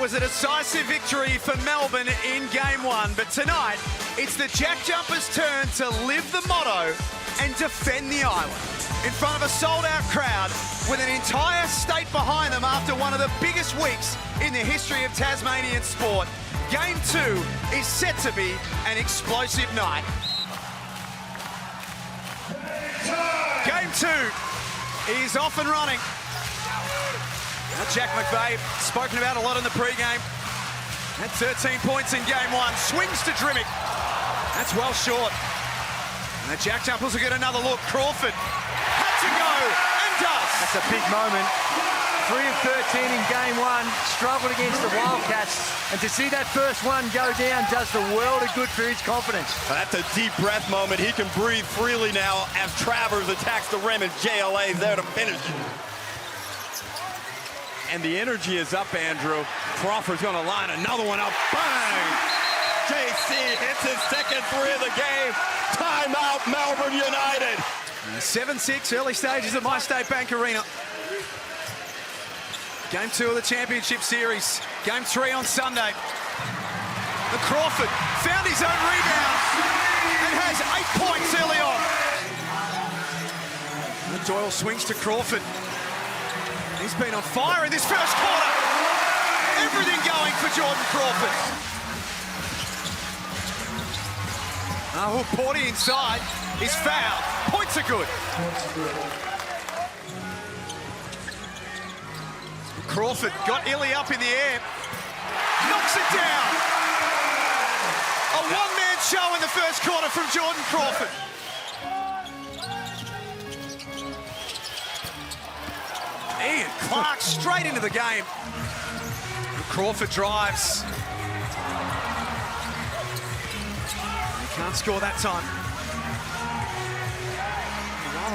was a decisive victory for Melbourne in Game 1, but tonight it's the Jack Jumpers' turn to live the motto and defend the island in front of a sold-out crowd with an entire state behind them after one of the biggest weeks in the history of Tasmanian sport. Game 2 is set to be an explosive night. Game 2 is off and running. Jack McVeigh, spoken about a lot in the pre-game. Had 13 points in Game 1, swings to Drimmick. That's well short. And the Jack Jumpers will get another look. Crawford had to go and does. That's a big moment. 3 of 13 in Game 1, struggled against the Wildcats. And to see that first one go down does the world of good for his confidence. That's a deep breath moment. He can breathe freely now as Travers attacks the rim and JLA is there to finish. And the energy is up, Andrew. Crawford's going to line another one up. Bang! JC hits his second three of the game. Timeout, Melbourne United. 7-6, early stages at My State Bank Arena. Game 2 of the championship series. Game 3 on Sunday. The Crawford found his own rebound and has 8 points early on. The Doyle swings to Crawford. He's been on fire in this first quarter. Everything going for Jordan Crawford. Porty inside is fouled. Points are good. Crawford got Illy up in the air. Knocks it down. A one-man show in the first quarter from Jordan Crawford. Ian Clark straight into the game. Crawford drives. He can't score that time.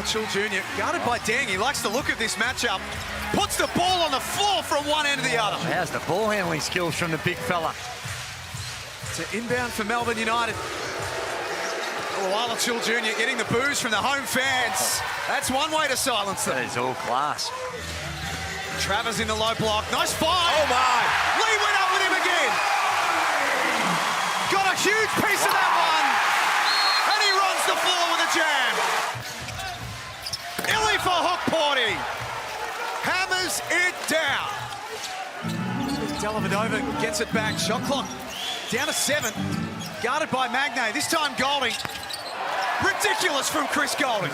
Chill Jr. guarded by Dang. He likes the look of this matchup. Puts the ball on the floor from one end to the other. How's the ball handling skills from the big fella? It's an inbound for Melbourne United. Chill Jr. getting the boos from the home fans. That's one way to silence them. That is all class. Travers in the low block. Nice find. Oh, my. Lee went up with him again. Got a huge piece of that one. And he runs the floor with a jam. Illy for hook, Porty. Hammers it down. Dellavedova gets it back. Shot clock down to 7. Guarded by Magnay. This time Golding. Ridiculous from Chris Golding.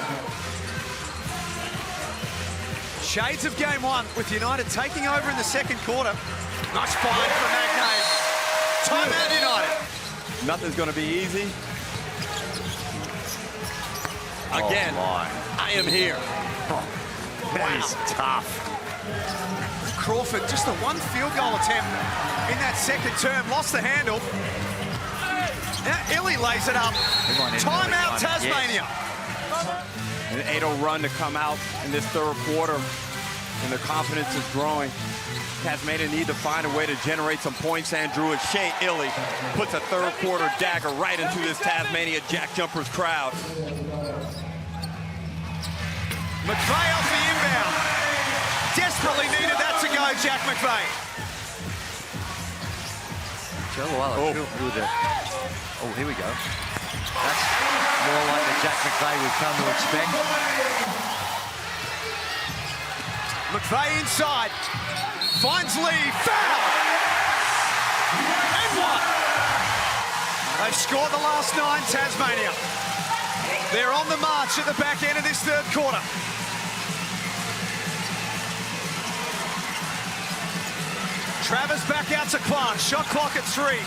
Shades of Game 1 with United taking over in the second quarter. Nice find for Magnay. Timeout United. Nothing's going to be easy. Again, I am here. That is tough. Crawford, just the one field goal attempt in that second term. Lost the handle. Now Illy lays it up. Timeout Tasmania. An 8-0 run to come out in this third quarter, and their confidence is growing. Tasmania need to find a way to generate some points, Andrew, as Shea Illy puts a third quarter dagger right into this Tasmania Jack Jumpers crowd. McVeigh off the inbound. Desperately needed that to go, Jack McVeigh. Oh, here we go. That's more like the Jack McVeigh we've come to expect. McVeigh inside. Finds Lee. Foul! And one. They've scored the last 9, Tasmania. They're on the march at the back end of this third quarter. Travers back out to Clark. Shot clock at 3.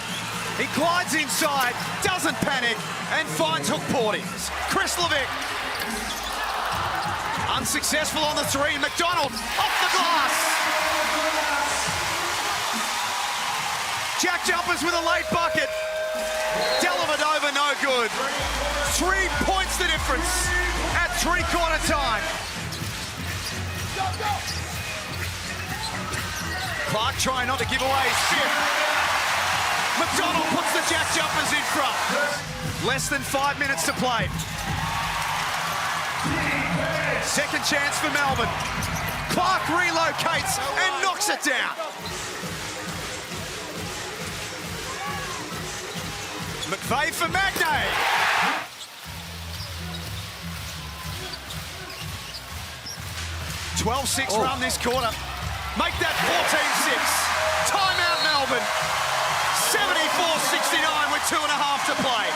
He glides inside, doesn't panic, and finds hook Porty. Chris Levick. Unsuccessful on the 3. McDonald off the glass. Jack Jumpers with a late bucket. Dellavedova no good. 3 points the difference at three-quarter time. Clark trying not to give away his fifth. McDonald puts the Jack Jumpers in front. Less than 5 minutes to play. Second chance for Melbourne. Clark relocates and knocks it down. McVeigh for Magnay. 12-6 run this quarter. Make that 14-6. Timeout Melbourne. 74-69 with 2.5 to play.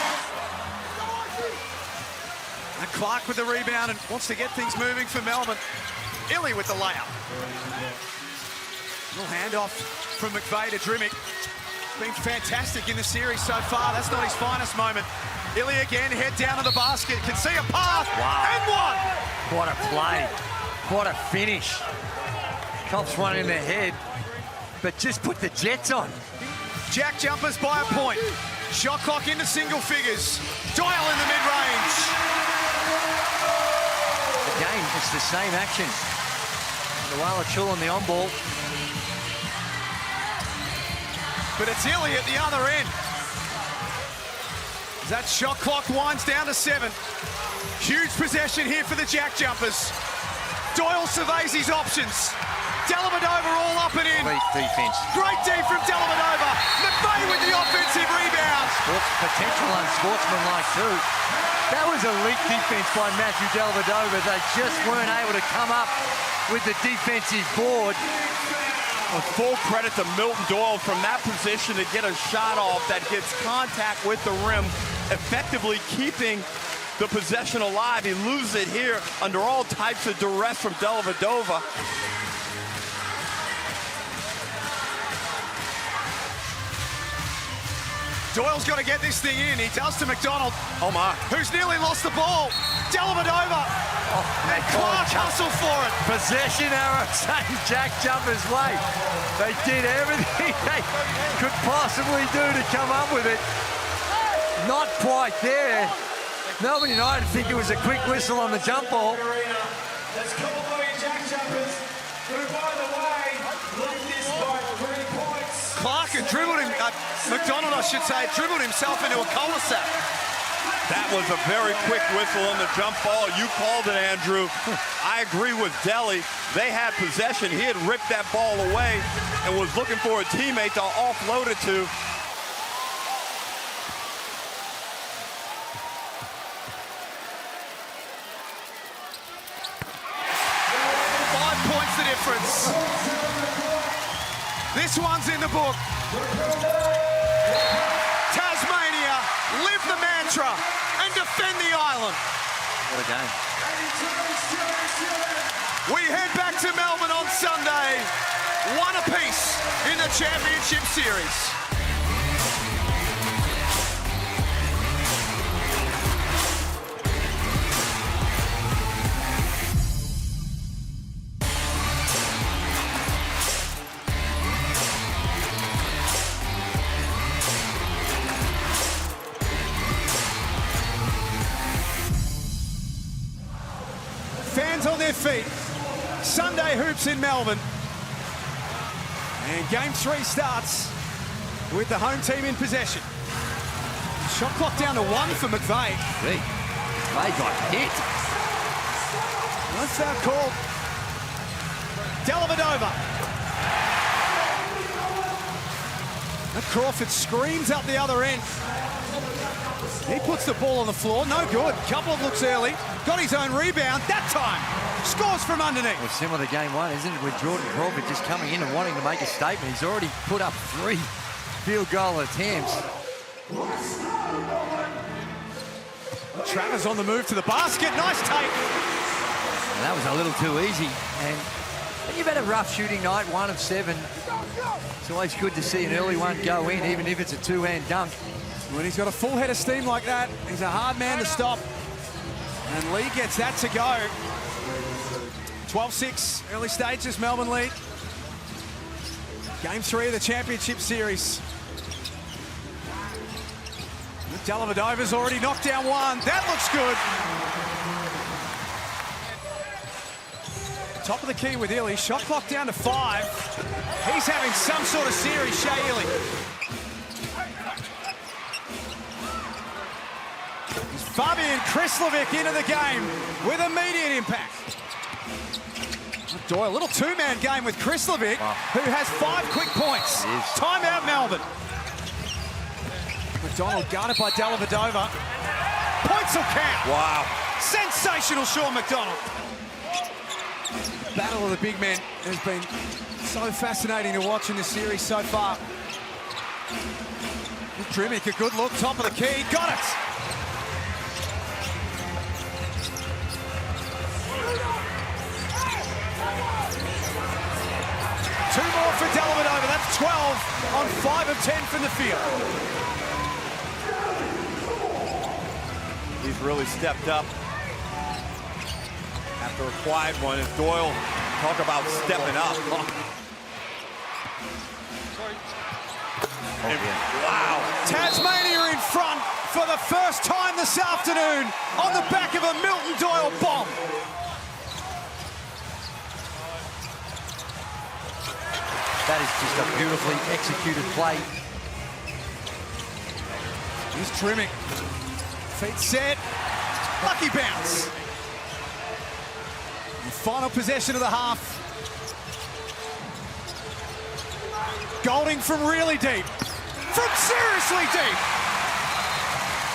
And Clark with the rebound and wants to get things moving for Melbourne. Illy with the layup. Little handoff from McVeigh to Drimmick. Been fantastic in the series so far. That's not his finest moment. Illy again, head down to the basket. Can see a path. Wow. And one. What a play. What a finish. Cops one in the head, but just put the Jets on. Jack jumpers by a point. Shot clock into single figures. Doyle in the mid-range. Again, it's the same action. The Wallachul on the on-ball. But it's Illy at the other end. As that shot clock winds down to 7. Huge possession here for the Jack jumpers. Doyle surveys his options. Dellavedova all up and in. Great defense. Great D from Dellavedova. McVeigh with the offensive rebound. Potential unsportsmanlike too. That was elite defense by Matthew Dellavedova. They just weren't able to come up with the defensive board. With full credit to Milton Doyle from that position to get a shot off that gets contact with the rim, effectively keeping the possession alive. He loses it here under all types of duress from Dellavedova. Doyle's got to get this thing in. He does to McDonald. Oh my. Who's nearly lost the ball. Dellavedova. And Clark hustle for it. Possession arrow saying Jack jumpers way. They did everything they could possibly do to come up with it. Not quite there. Melbourne United think it was a quick whistle on the jump ball. Let's come on, Jack jumpers. Who, by the way, led this by 3 points. Clark had dribbled him, McDonald, I should say, dribbled himself into a cul-de-sac. That was a very quick whistle on the jump ball. You called it, Andrew. I agree with Delly. They had possession. He had ripped that ball away and was looking for a teammate to offload it to. The difference. This one's in the book. Tasmania, live the mantra and defend the island. What a game. We head back to Melbourne on Sunday. One apiece in the championship series. Fans on their feet. Sunday hoops in Melbourne. And game 3 starts with the home team in possession. Shot clock down to 1 for McVeigh. They got hit. No foul called. Dellavedova. And Crawford screams up the other end. He puts the ball on the floor, no good. Couple of looks early, got his own rebound, that time scores from underneath. Well, similar to game 1, isn't it, with Jordan Crawford just coming in and wanting to make a statement. He's already put up 3 field goal attempts. Travers on the move to the basket, nice take. And that was a little too easy. And when you've had a rough shooting night, 1 of 7, it's always good to see an early one go in, even if it's a 2-hand dunk. When he's got a full head of steam like that, he's a hard man to stop. And Lee gets that to go. 12-6, early stages, Melbourne lead. Game 3 of the championship series. Dellavedova's already knocked down 1. That looks good. Top of the key with Illy. Shot clock down to 5. He's having some sort of series, Shea Illy. Fabian Krislovic into the game with immediate impact. Doyle, a little 2-man game with Krislovic, who has 5 quick points. Timeout Melbourne. McDonald guarded by Dellavedova. Points will count. Wow. Sensational Sean McDonald. Battle of the big men has been so fascinating to watch in this series so far. Trimick, a good look, top of the key, got it. Two more for Dellavedova, that's 12 on 5 of 10 from the field. He's really stepped up after a quiet one. As Doyle, talk about stepping up. And, wow. Tasmania in front for the first time this afternoon on the back of a Milton Doyle bomb. That is just a beautifully executed play. Here's Trimick. Feet set. Lucky bounce. And final possession of the half. Golding from really deep. From seriously deep.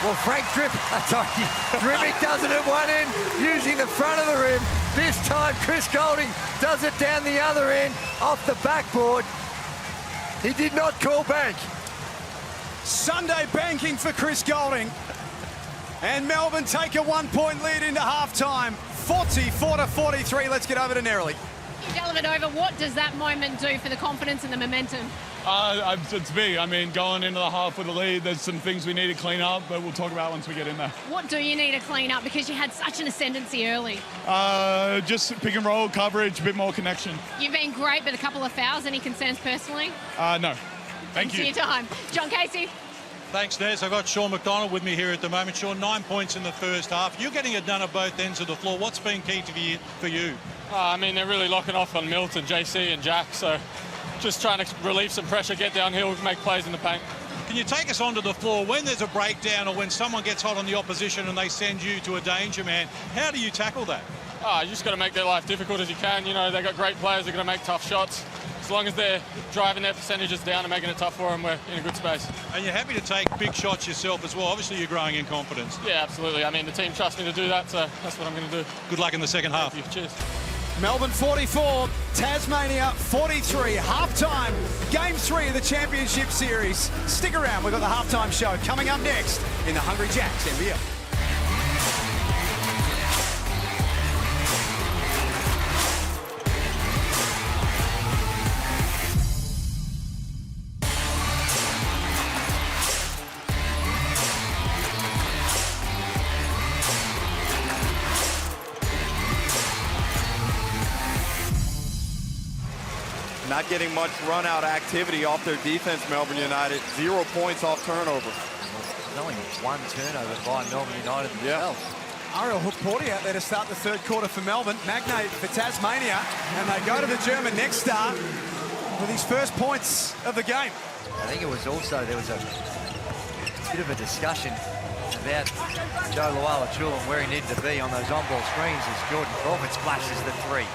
Well, Frank Trimick does it at one end, using the front of the rim. This time, Chris Golding does it down the other end, off the backboard. He did not call bank. Sunday banking for Chris Golding. And Melbourne take a 1-point lead into halftime. 44-43. Let's get over to Nerily. Dellavedova, what does that moment do for the confidence and the momentum? It's big. I mean, going into the half with a lead, there's some things we need to clean up, but we'll talk about once we get in there. What do you need to clean up? Because you had such an ascendancy early. Just pick and roll, coverage, a bit more connection. You've been great, but a couple of fouls. Any concerns personally? No. Thank Thanks you. for your time. John Casey. Thanks, Nez. I've got Sean McDonald with me here at the moment. Sean, 9 points in the first half. You're getting it done at both ends of the floor. What's been key for you? I mean, they're really locking off on Milton, JC and Jack, so just trying to relieve some pressure, get downhill, make plays in the paint. Can you take us onto the floor when there's a breakdown or when someone gets hot on the opposition and they send you to a danger man? How do you tackle that? You just got to make their life difficult as you can. You know, they've got great players, they're going to make tough shots. As long as they're driving their percentages down and making it tough for them, we're in a good space. And you're happy to take big shots yourself as well. Obviously, you're growing in confidence. Yeah, absolutely. I mean, the team trusts me to do that, so that's what I'm going to do. Good luck in the second half. Thank you. Cheers. Melbourne 44, Tasmania 43. Halftime, Game 3 of the Championship Series. Stick around, we've got the halftime show coming up next in the Hungry Jacks NBL. Not getting much run-out activity off their defense, Melbourne United. 0 points off turnover. There's only one turnover by Melbourne United themselves. Ariel Hook-Porty out there to start the third quarter for Melbourne. Magnate for Tasmania. And they go to the German next start with his first points of the game. I think it was also, there was a bit of a discussion about Joe Luala-Chul and where he needed to be on those on-ball screens as Jordan Crawford splashes the three.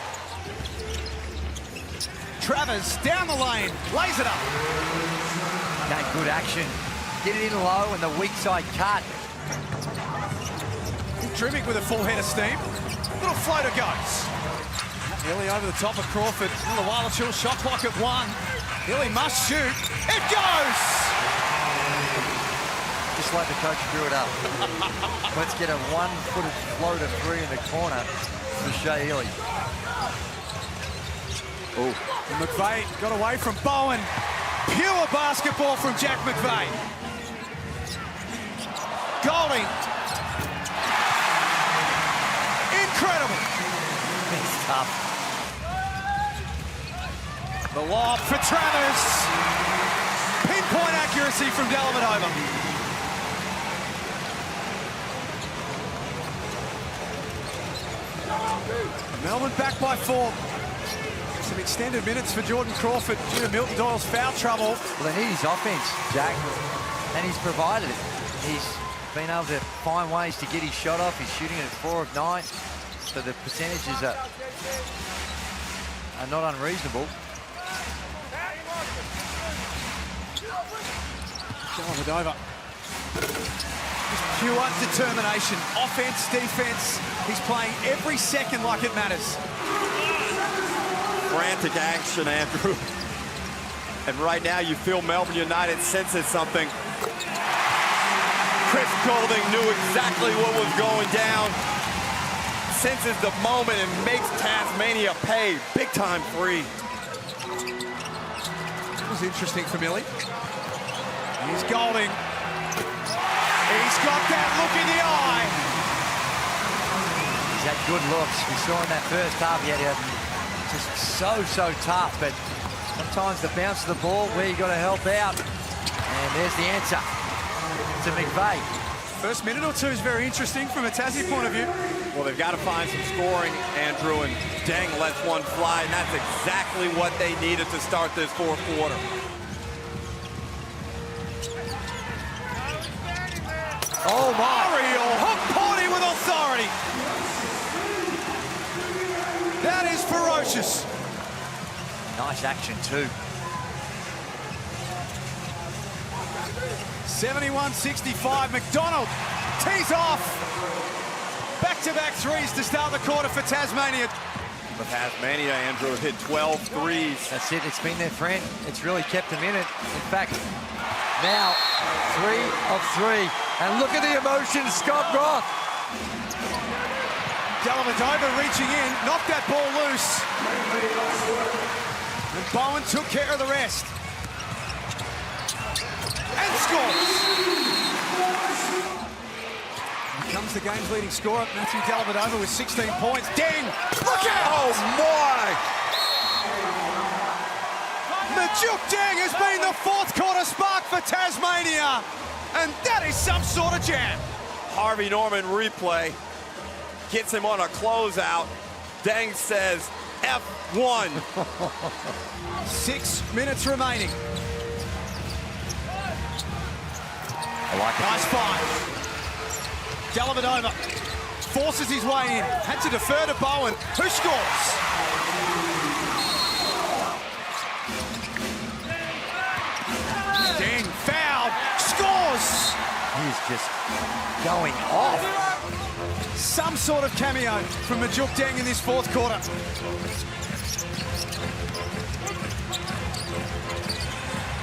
Travers down the lane, lays it up. That good action. Get it in low and the weak side cut. Trimick with a full head of steam. Little floater goes. Hilly over the top of Crawford. Luala-Chul shot clock at 1. Hilly must shoot. It goes! Just like the coach drew it up. Let's get a one-footed floater three in the corner for Shea Hilly. Oh. McVeigh got away from Bowen. Pure basketball from Jack McVeigh. Golding. Incredible. It's tough. The lob for Travers. Pinpoint accuracy from Dellavedova. Melbourne back by 4. Some extended minutes for Jordan Crawford due to Milton Doyle's foul trouble. Well, they need his offense, Jack, and he's provided it. He's been able to find ways to get his shot off. He's shooting it at 4 of 9, so the percentages are not unreasonable. Dellavedova Just pure determination. Offense, defense. He's playing every second like it matters. Frantic action, Andrew. And right now you feel Melbourne United senses something. Chris Golding knew exactly what was going down. Senses the moment and makes Tasmania pay. Big time free. It was interesting for Millie. Here's Golding. He's got that look in the eye. He's had good looks. We saw in that first half he had just so tough, but sometimes the bounce of the ball where you got to help out. And there's the answer to McVeigh. First minute or two is very interesting from a Tassie point of view. Well, they've got to find some scoring, Andrew, and Deng lets one fly, and that's exactly what they needed to start this fourth quarter. Oh my! Ariel Hukporti with authority. That is ferocious. Nice action too. 71-65. McDonald tees off. Back-to-back threes to start the quarter for Tasmania. But Tasmania, Andrew, hit 12 threes. That's it. It's been their friend. It's really kept them in it. In fact, now 3 of 3. And look at the emotion, Scott Roth. Dellavedova reaching in, knocked that ball loose. And Bowen took care of the rest. And scores. Here comes the game's leading scorer, Matthew Dellavedova with 16 points. Deng, look out! Oh, my! Majuk Deng has been the fourth quarter spark for Tasmania. And that is some sort of jam. Harvey Norman replay. Gets him on a closeout. Deng says, F1. 6 minutes remaining. I like it. Nice find. Dellavedova forces his way in. Had to defer to Bowen, who scores. Deng fouled, scores. He's just going off. Some sort of cameo from Majuk Deng in this fourth quarter.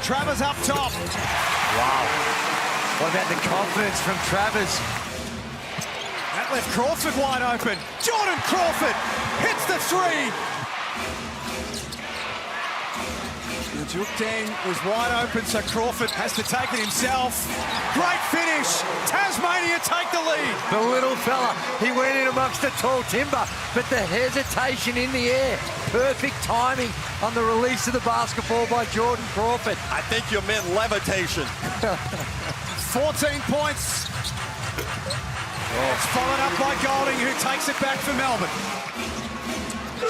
Travers up top. Wow. What about the confidence from Travers? That left Crawford wide open. Jordan Crawford hits the three. Majuk Deng was wide open, so Crawford has to take it himself. Great finish. Tasmania take the lead. The little fella, he went in amongst the tall timber, but the hesitation in the air. Perfect timing on the release of the basketball by Jordan Crawford. I think you meant levitation. 14 points. It's followed up by Golding, who takes it back for Melbourne.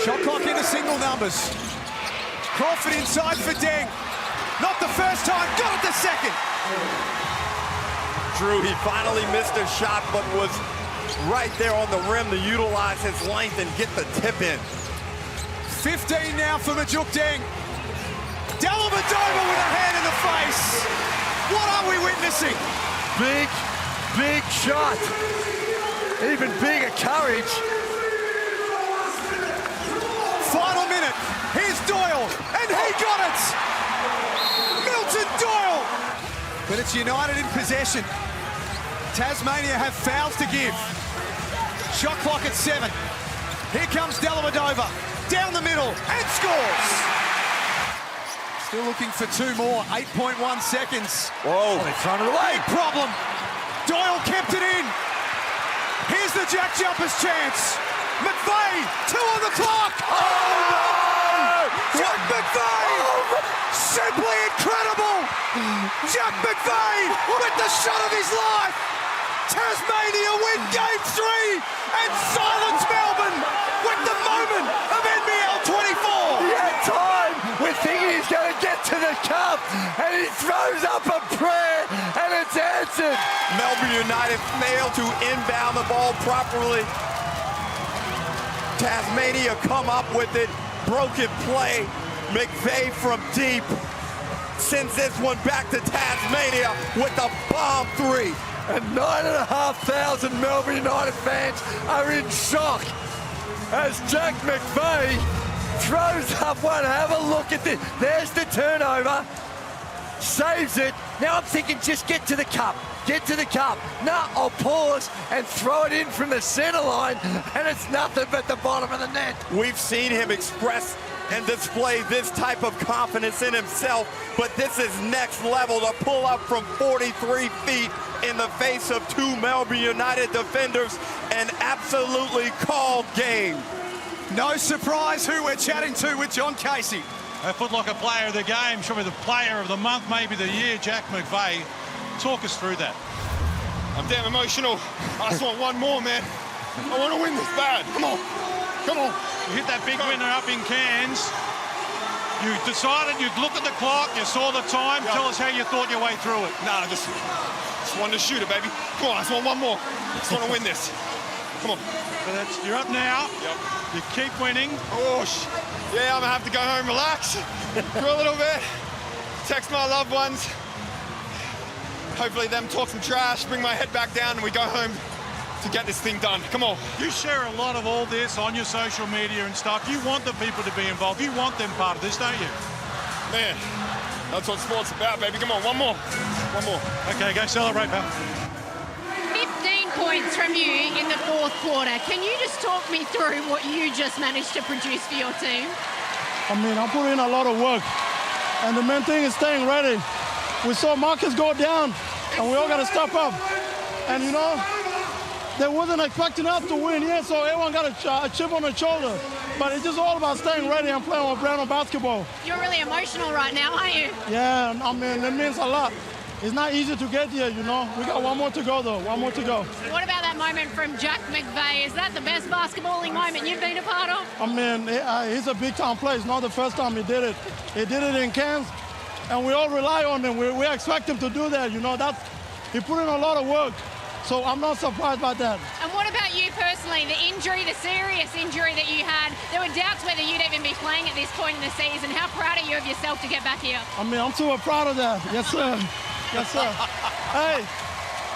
Shot clock into single numbers. Crawford inside for Deng. Not the first time, got it the second. Drew, he finally missed a shot, but was right there on the rim to utilize his length and get the tip in. 15 now for Majuk Deng. Dellavedova with a hand in the face. What are we witnessing? Big shot. Even bigger courage. Final minute. Here's Doyle, and he got it. Milton Doyle. But it's United in possession. Tasmania have fouls to give. Shot clock at 7. Here comes Dellavedova. Down the middle, and scores. Still looking for 2 more. 8.1 seconds. Whoa. In front of the way. Big problem. Doyle kept it in. Here's the Jack Jumpers chance. McVeigh, 2 on the clock. Oh, no! Jack McVeigh! Simply incredible! Jack McVeigh with the shot of his life! Tasmania win Game 3 and silence Melbourne with the moment of NBL 24! He had time. We're thinking he's going to get to the cup, and he throws up a prayer, and it's answered. Melbourne United failed to inbound the ball properly. Tasmania come up with it. Broken play. McVeigh from deep. sends this one back to Tasmania with a bomb three. And 9,500 Melbourne United fans are in shock as Jack McVeigh throws up one. Have a look at this. There's the turnover. Saves it. Now I'm thinking just get to the cup. Get to the cup. No, I'll pause and throw it in from the centre line, and it's nothing but the bottom of the net. We've seen him express and display this type of confidence in himself, but this is next level to pull up from 43 feet in the face of two Melbourne United defenders. An absolutely called game. No surprise who we're chatting to with John Casey. A Foot Locker player of the game, should be the player of the month, maybe the year, Jack McVeigh. Talk us through that. I'm damn emotional. I just want one more, man. I want to win this bad. Come on. Come on. You hit that big winner up in Cairns. You decided you'd look at the clock, you saw the time. Yeah. Tell us how you thought your way through it. Nah, just wanted to shoot it, baby. Come on, I just want one more. Just want to win this. Come on. But you're up now. Yep. You keep winning. Oh, yeah, I'm going to have to go home, relax, do a little bit, text my loved ones. Hopefully them talk some trash, bring my head back down, and we go home to get this thing done. Come on. You share a lot of all this on your social media and stuff. You want the people to be involved. You want them part of this, don't you? Man, that's what sport's about, baby. Come on, one more. One more. Okay, go celebrate, pal. 15 points from you in the fourth quarter. Can you just talk me through what you just managed to produce for your team? I mean, I put in a lot of work, and the main thing is staying ready. We saw Marcus go down, and we all got to step up. And, you know, they wasn't expecting us to win yet, so everyone got a chip on the shoulder. But it's just all about staying ready and playing with brand new basketball. You're really emotional right now, aren't you? Yeah, I mean, it means a lot. It's not easy to get here, you know. We got one more to go, though. One more to go. What about that moment from Jack McVeigh? Is that the best basketballing moment you've been a part of? I mean, he's a big-time player. It's not the first time he did it. He did it in Cairns, and we all rely on him. We expect him to do that, you know. He put in a lot of work, so I'm not surprised by that. And what about you personally? The injury, the serious injury that you had, there were doubts whether you'd even be playing at this point in the season. How proud are you of yourself to get back here? I mean, I'm super proud of that. Yes, sir. Yes, sir. Hey,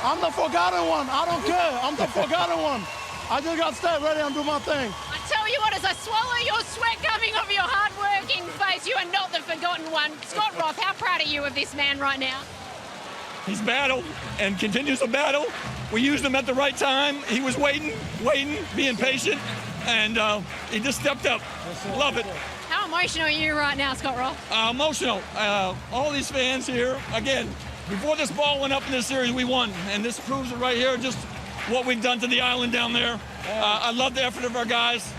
I'm the forgotten one. I don't care. I'm the forgotten one. I just got to stay ready and do my thing. I tell you what, as I swallow your sweat coming off your hard-working face, you are not the forgotten one. Scott Roth, how proud are you of this man right now? He's battled and continues to battle. We used him at the right time. He was waiting, being patient, and he just stepped up. Love it. How emotional are you right now, Scott Roth? Emotional. All these fans here, again, before this ball went up in this series, we won. And this proves it right here, just what we've done to the island down there. I love the effort of our guys.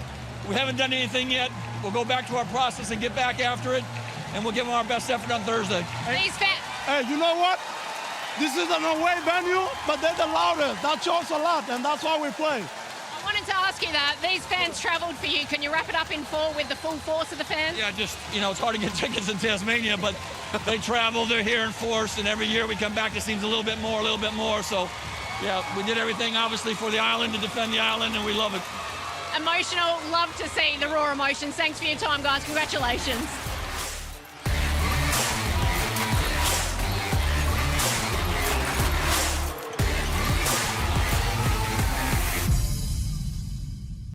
We haven't done anything yet. We'll go back to our process and get back after it, and we'll give them our best effort on Thursday. Hey, you know what? This is an away venue, but they're the loudest. That shows a lot, and that's why we play. I wanted to ask you that. These fans travelled for you. Can you wrap it up in full with the full force of the fans? Yeah, just, you know, it's hard to get tickets in Tasmania, but they travel, they're here in force, and every year we come back, it seems a little bit more. So, yeah, we did everything, obviously, for the island, to defend the island, and we love it. Emotional, love to see the raw emotions. Thanks for your time, guys. Congratulations.